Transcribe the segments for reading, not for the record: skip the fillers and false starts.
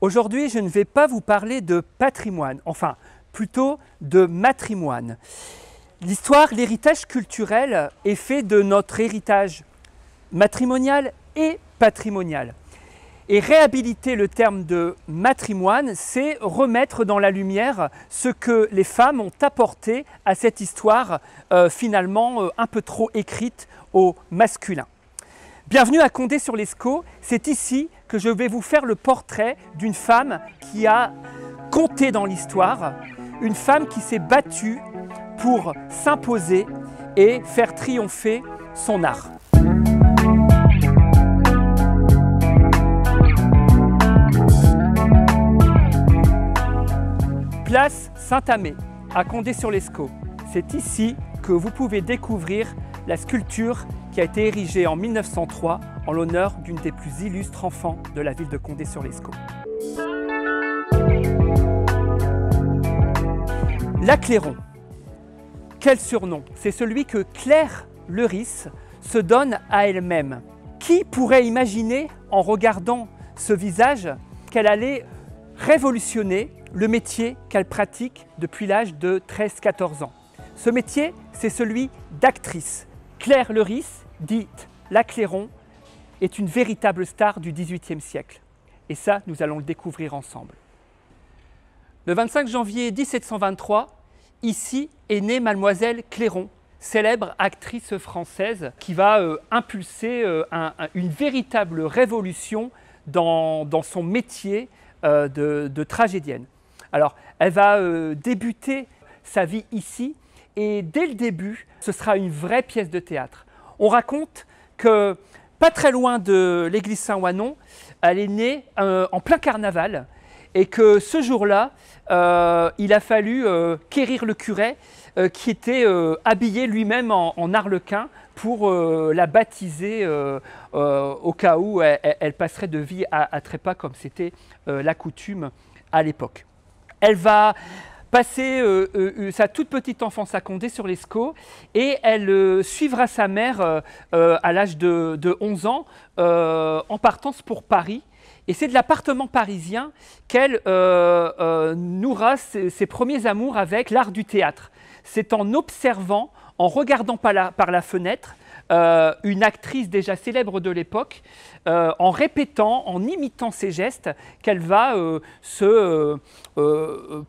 Aujourd'hui, je ne vais pas vous parler de patrimoine, enfin, plutôt de matrimoine. L'histoire, l'héritage culturel est fait de notre héritage matrimonial et patrimonial. Et réhabiliter le terme de matrimoine, c'est remettre dans la lumière ce que les femmes ont apporté à cette histoire finalement un peu trop écrite au masculin. Bienvenue à Condé-sur-Lescaut, c'est ici que je vais vous faire le portrait d'une femme qui a compté dans l'histoire, une femme qui s'est battue pour s'imposer et faire triompher son art. Place Saint-Amé, à Condé-sur-Lescaut. C'est ici que vous pouvez découvrir la sculpture qui a été érigée en 1903 en l'honneur d'une des plus illustres enfants de la ville de Condé-sur-Lescaut. La Clairon. Quel surnom! C'est celui que Claire Leuris se donne à elle-même. Qui pourrait imaginer, en regardant ce visage, qu'elle allait révolutionner le métier qu'elle pratique depuis l'âge de 13-14 ans? Ce métier, c'est celui d'actrice. Claire Leuris, dite la Clairon, est une véritable star du XVIIIe siècle. Et ça, nous allons le découvrir ensemble. Le 25 janvier 1723, ici est née Mademoiselle Clairon, célèbre actrice française qui va impulser une véritable révolution dans son métier de tragédienne. Alors, elle va débuter sa vie ici et dès le début, ce sera une vraie pièce de théâtre. On raconte que, pas très loin de l'église Saint-Oinon, elle est née en plein carnaval et que ce jour-là, il a fallu quérir le curé qui était habillé lui-même en arlequin pour la baptiser au cas où elle passerait de vie à trépas comme c'était la coutume à l'époque. Elle va passer sa toute petite enfance à Condé-sur-Lescaut et elle suivra sa mère à l'âge de 11 ans en partance pour Paris. Et c'est de l'appartement parisien qu'elle nourra ses premiers amours avec l'art du théâtre. C'est en observant, en regardant par la fenêtre, une actrice déjà célèbre de l'époque, en répétant, en imitant ses gestes, qu'elle va se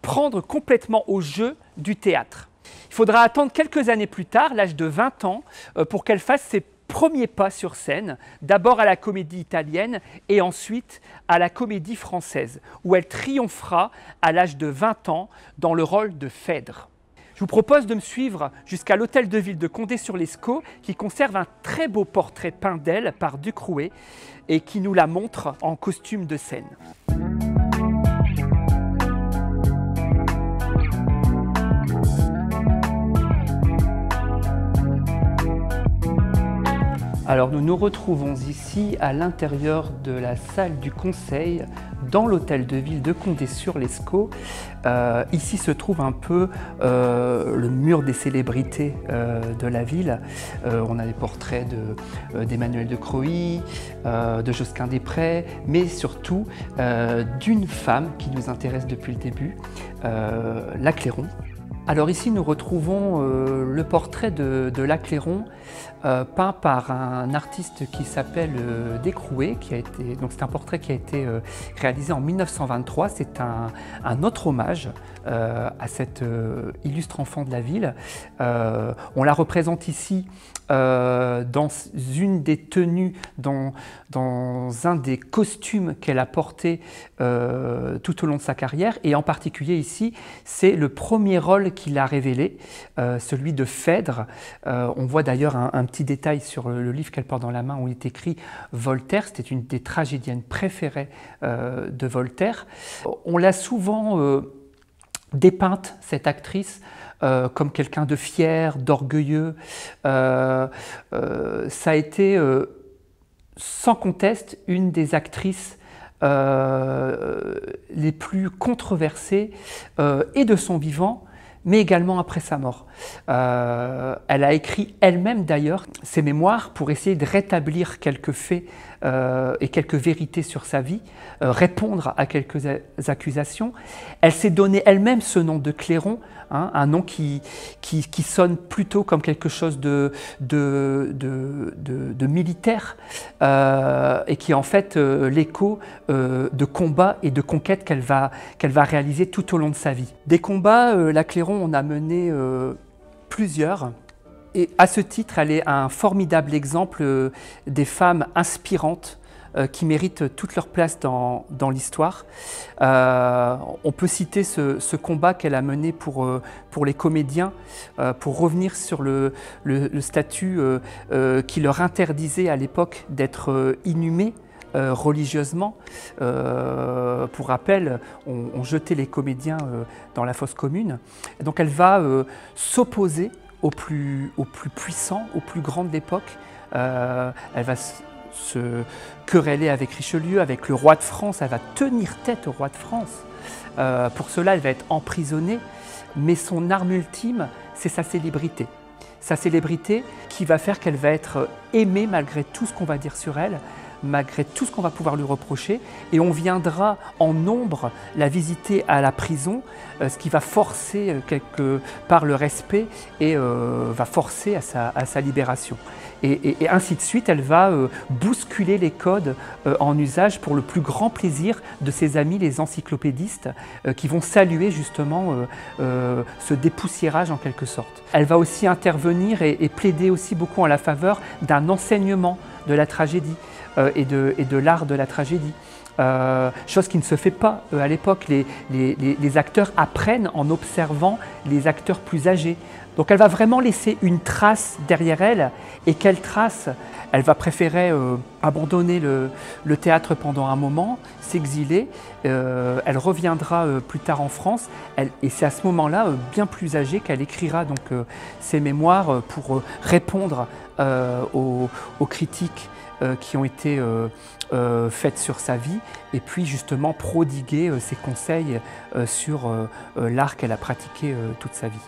prendre complètement au jeu du théâtre. Il faudra attendre quelques années plus tard, l'âge de 20 ans, pour qu'elle fasse ses premiers pas sur scène, d'abord à la Comédie Italienne et ensuite à la Comédie Française, où elle triomphera à l'âge de 20 ans dans le rôle de Phèdre. Je vous propose de me suivre jusqu'à l'hôtel de ville de Condé-sur-Lescaut qui conserve un très beau portrait peint d'elle par Ducrouet et qui nous la montre en costume de scène. Alors nous nous retrouvons ici à l'intérieur de la salle du conseil dans l'hôtel de ville de Condé-sur-Lescaut. Ici se trouve un peu le mur des célébrités de la ville. On a des portraits d'Emmanuel de Croÿ, de Josquin des Prés, mais surtout d'une femme qui nous intéresse depuis le début, la Clairon. Alors ici nous retrouvons le portrait de la Clairon peint par un artiste qui s'appelle Ducrouet, donc c'est un portrait qui a été réalisé en 1923. C'est un autre hommage à cette illustre enfant de la ville. On la représente ici dans une des tenues, dans un des costumes qu'elle a porté tout au long de sa carrière, et en particulier ici, c'est le premier rôle qu'il a révélé, celui de Phèdre. On voit d'ailleurs un petit détail sur le livre qu'elle porte dans la main où il est écrit Voltaire. C'était une des tragédiennes préférées de Voltaire. On l'a souvent dépeinte, cette actrice, comme quelqu'un de fier, d'orgueilleux. Ça a été sans conteste une des actrices les plus controversées et de son vivant, mais également après sa mort. Elle a écrit elle-même d'ailleurs ses mémoires pour essayer de rétablir quelques faits et quelques vérités sur sa vie, répondre à quelques accusations. Elle s'est donné elle-même ce nom de Clairon, hein, un nom qui sonne plutôt comme quelque chose de militaire et qui est en fait l'écho de combats et de conquêtes qu'elle va réaliser tout au long de sa vie. Des combats, la Clairon en a mené plusieurs. Et à ce titre, elle est un formidable exemple des femmes inspirantes qui méritent toute leur place dans l'histoire. On peut citer ce combat qu'elle a mené pour les comédiens, pour revenir sur le statut qui leur interdisait à l'époque d'être inhumés religieusement. Pour rappel, on jetait les comédiens dans la fosse commune. Donc elle va s'opposer au plus puissant, au plus grand de l'époque. Elle va se quereller avec Richelieu, avec le roi de France. Elle va tenir tête au roi de France. Pour cela, elle va être emprisonnée. Mais son arme ultime, c'est sa célébrité. Sa célébrité qui va faire qu'elle va être aimée malgré tout ce qu'on va dire sur elle, malgré tout ce qu'on va pouvoir lui reprocher, et on viendra en nombre la visiter à la prison, ce qui va forcer quelque part le respect et va forcer à sa libération. Et ainsi de suite, elle va bousculer les codes en usage pour le plus grand plaisir de ses amis les encyclopédistes qui vont saluer justement ce dépoussiérage en quelque sorte. Elle va aussi intervenir et plaider aussi beaucoup en la faveur d'un enseignement de la tragédie et de l'art de la tragédie. Chose qui ne se fait pas à l'époque. Les acteurs apprennent en observant les acteurs plus âgés. Donc elle va vraiment laisser une trace derrière elle. Et quelle trace? Elle va préférer abandonner le théâtre pendant un moment, s'exiler. Elle reviendra plus tard en France. Et c'est à ce moment-là, bien plus âgée, qu'elle écrira donc, ses mémoires pour répondre aux critiques qui ont été faites sur sa vie, et puis justement prodiguer ses conseils sur l'art qu'elle a pratiqué toute sa vie.